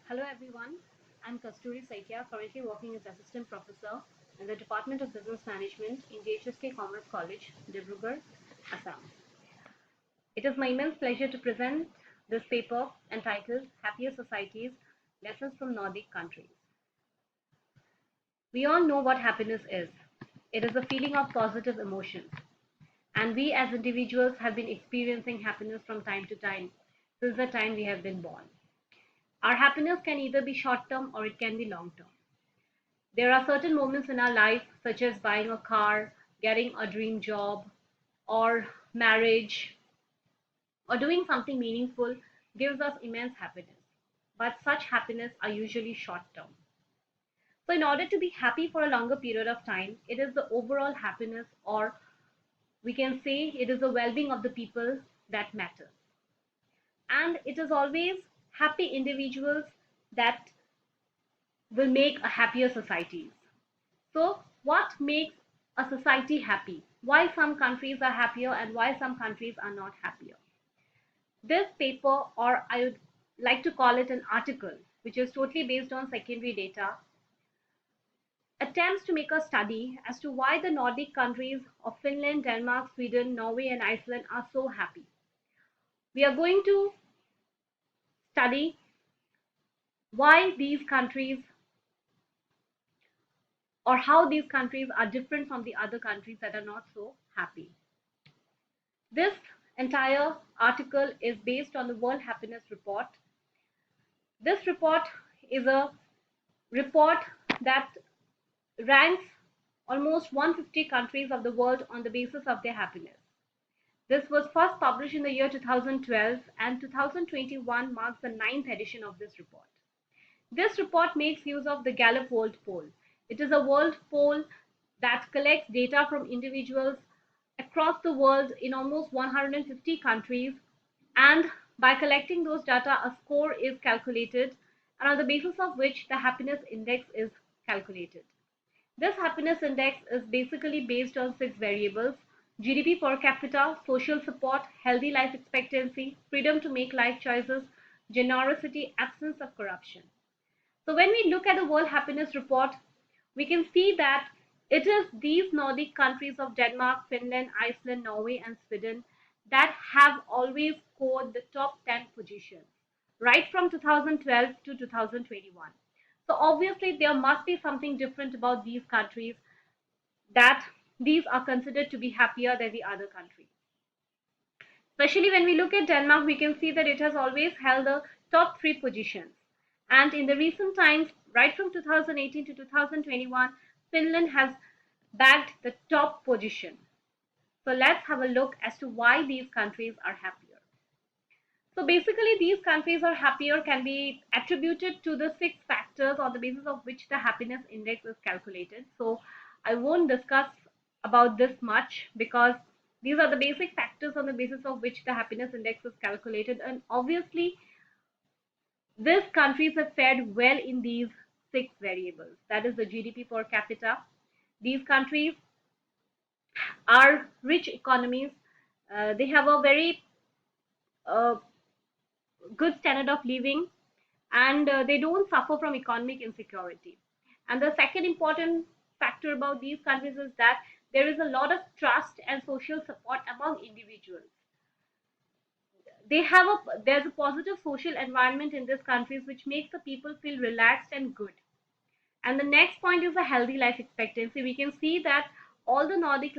Hello everyone, I'm Kasturi Saikia, currently working as Assistant Professor in the Department of Business Management in JHSK Commerce College, Dibrugarh, Assam. It is my immense pleasure to present this paper entitled Happier Societies, Lessons from Nordic Countries. We all know what happiness is. It is a feeling of positive emotions, and we as individuals have been experiencing happiness from time to time since the time we have been born. Our happiness can either be short term or it can be long term. There are certain moments in our life, such as buying a car, getting a dream job, or marriage, or doing something meaningful, gives us immense happiness. But such happiness are usually short term. So, in order to be happy for a longer period of time, it is the overall happiness, or we can say it is the well being of the people that matters. And it is always happy individuals that will make a happier society. So, what makes a society happy? Why some countries are happier and why some countries are not happier? This paper, or I would like to call it an article, which is totally based on secondary data, attempts to make a study as to why the Nordic countries of Finland, Denmark, Sweden, Norway, and Iceland are so happy. We are going to study why these countries or how these countries are different from the other countries that are not so happy. This entire article is based on the World Happiness Report. This report is a report that ranks almost 150 countries of the world on the basis of their happiness. This was first published in the year 2012, and 2021 marks the ninth edition of this report. This report makes use of the Gallup World Poll. It is a world poll that collects data from individuals across the world in almost 150 countries, and by collecting those data, a score is calculated, and on the basis of which the happiness index is calculated. This happiness index is basically based on six variables: GDP per capita, social support, healthy life expectancy, freedom to make life choices, generosity, absence of corruption. So when we look at the World Happiness Report, we can see that it is these Nordic countries of Denmark, Finland, Iceland, Norway, and Sweden that have always scored the top 10 positions, right from 2012 to 2021. So obviously there must be something different about these countries, that these are considered to be happier than the other countries. Especially when we look at Denmark, we can see that it has always held the top three positions. And in the recent times, right from 2018 to 2021, Finland has bagged the top position. So let's have a look as to why these countries are happier. So basically, these countries are happier can be attributed to the six factors on the basis of which the happiness index is calculated. So I won't discuss about this much because these are the basic factors on the basis of which the happiness index is calculated. And obviously, these countries have fared well in these six variables. That is the GDP per capita. These countries are rich economies. They have a very uh, good standard of living, and they don't suffer from economic insecurity. And the second important factor about these countries is that there is a lot of trust and social support among individuals. There's a positive social environment in these countries which makes the people feel relaxed and good. And the next point is a healthy life expectancy. We can see that all the Nordic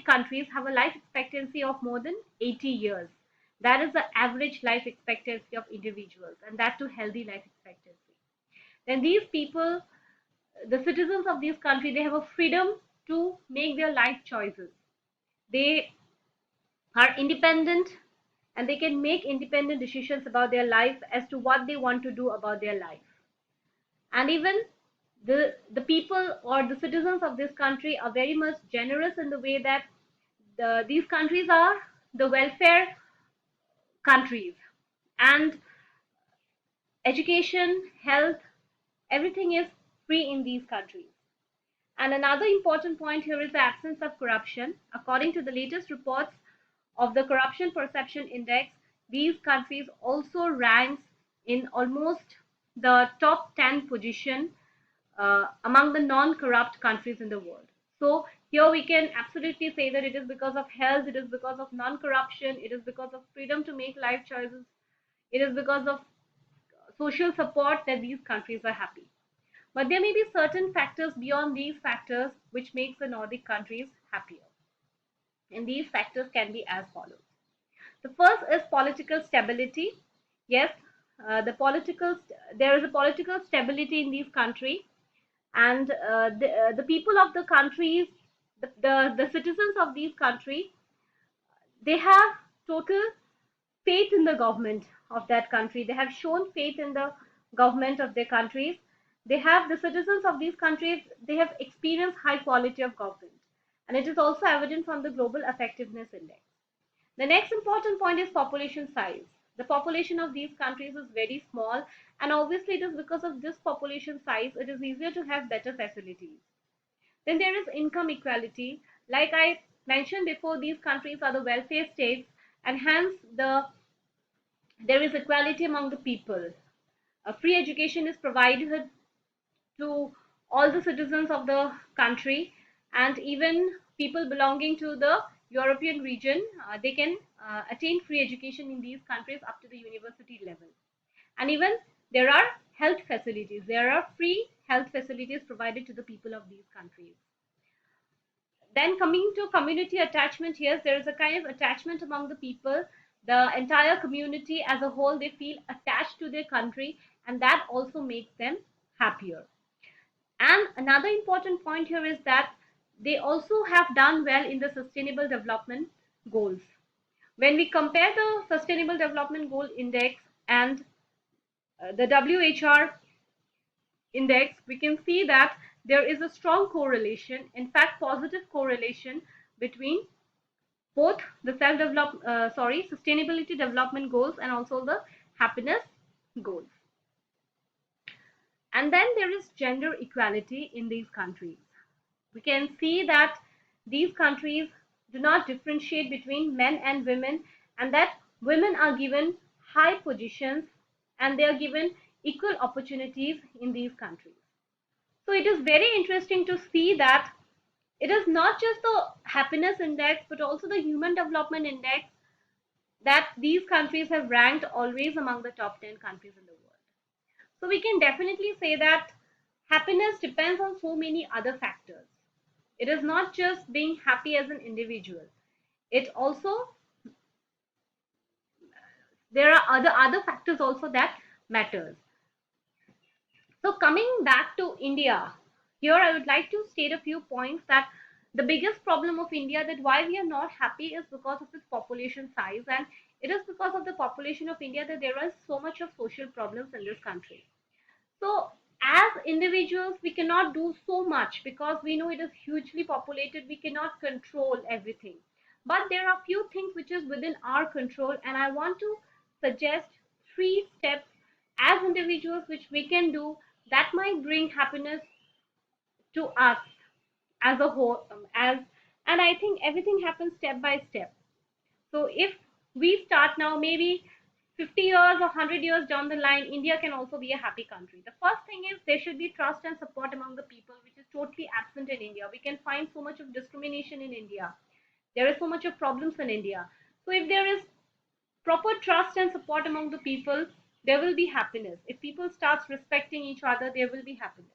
countries have a life expectancy of more than 80 years. That is the average life expectancy of individuals, and that too healthy life expectancy. Then these people, the citizens of this country, they have a freedom to make their life choices. They are independent, and they can make independent decisions about their life as to what they want to do about their life. And even the people or the citizens of this country are very much generous in the way that these countries are the welfare countries, and education, health, everything is free in these countries. And another important point here is the absence of corruption. According to the latest reports of the Corruption Perception Index, these countries also ranks in almost the top 10 position among the non-corrupt countries in the world. So here we can absolutely say that it is because of health, it is because of non-corruption, it is because of freedom to make life choices, it is because of social support that these countries are happy. But there may be certain factors beyond these factors which makes the Nordic countries happier. And these factors can be as follows. The first is political stability. Yes, there is a political stability in these countries, and the people of the countries, the citizens of these countries, they have total faith in the government of that country. They have shown faith in the government of their countries. They have the citizens of these countries, they have experienced high quality of government. And it is also evident from the Global Effectiveness Index. The next important point is population size. The population of these countries is very small, and obviously it is because of this population size, it is easier to have better facilities. Then there is income equality. Like I mentioned before, these countries are the welfare states, and hence there is equality among the people. A free education is provided to all the citizens of the country, and even people belonging to the European region, they can attain free education in these countries up to the university level. And even there are health facilities. There are free health facilities provided to the people of these countries. Then coming to community attachment, yes, there is a kind of attachment among the people. The entire community as a whole, they feel attached to their country, and that also makes them happier. And another important point here is that they also have done well in the sustainable development goals. When we compare the sustainable development goal index and the WHR index, we can see that there is a strong correlation, in fact positive correlation, between both the sustainability development goals and also the happiness goals. And then there is gender equality in these countries. We can see that these countries do not differentiate between men and women, and that women are given high positions and they are given equal opportunities in these countries. So it is very interesting to see that it is not just the happiness index but also the human development index that these countries have ranked always among the top 10 countries in the world. So we can definitely say that happiness depends on so many other factors. It is not just being happy as an individual. It also, there are other factors also that matters. So coming back to India, here I would like to state a few points that the biggest problem of India, that why we are not happy, is because of its population size, and it is because of the population of India that there is so much of social problems in this country. So as individuals, we cannot do so much because we know it is hugely populated. We cannot control everything. But there are few things which is within our control, and I want to suggest 3 steps as individuals which we can do that might bring happiness to us as a whole. And I think everything happens step by step. So if we start now, maybe 50 years or 100 years down the line, India can also be a happy country. The first thing is there should be trust and support among the people, which is totally absent in India. We can find so much of discrimination in India. There is so much of problems in India. So if there is proper trust and support among the people, there will be happiness. If people start respecting each other, there will be happiness.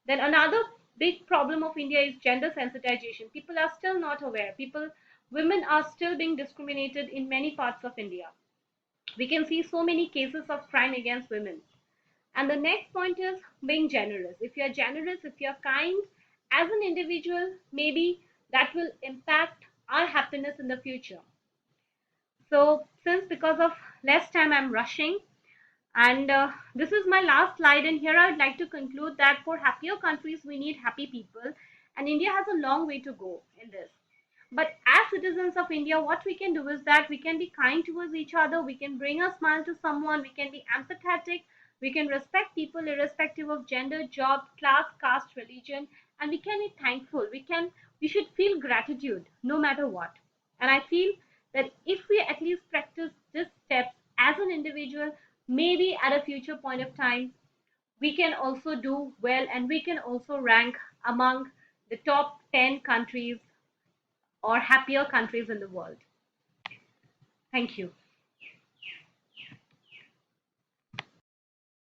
Then another big problem of India is gender sensitization. People are still not aware. Women are still being discriminated in many parts of India. We can see so many cases of crime against women. And the next point is being generous. If you are generous, if you are kind as an individual, maybe that will impact our happiness in the future. So since because of less time I'm rushing, and this is my last slide, and here I would like to conclude that for happier countries we need happy people, and India has a long way to go in this. But as citizens of India, what we can do is that we can be kind towards each other, we can bring a smile to someone, we can be empathetic, we can respect people irrespective of gender, job, class, caste, religion, and we can be thankful. We should feel gratitude no matter what. And I feel that if we at least practice these steps as an individual, Maybe at a future point of time, we can also do well and we can also rank among the top 10 countries or happier countries in the world. Thank you.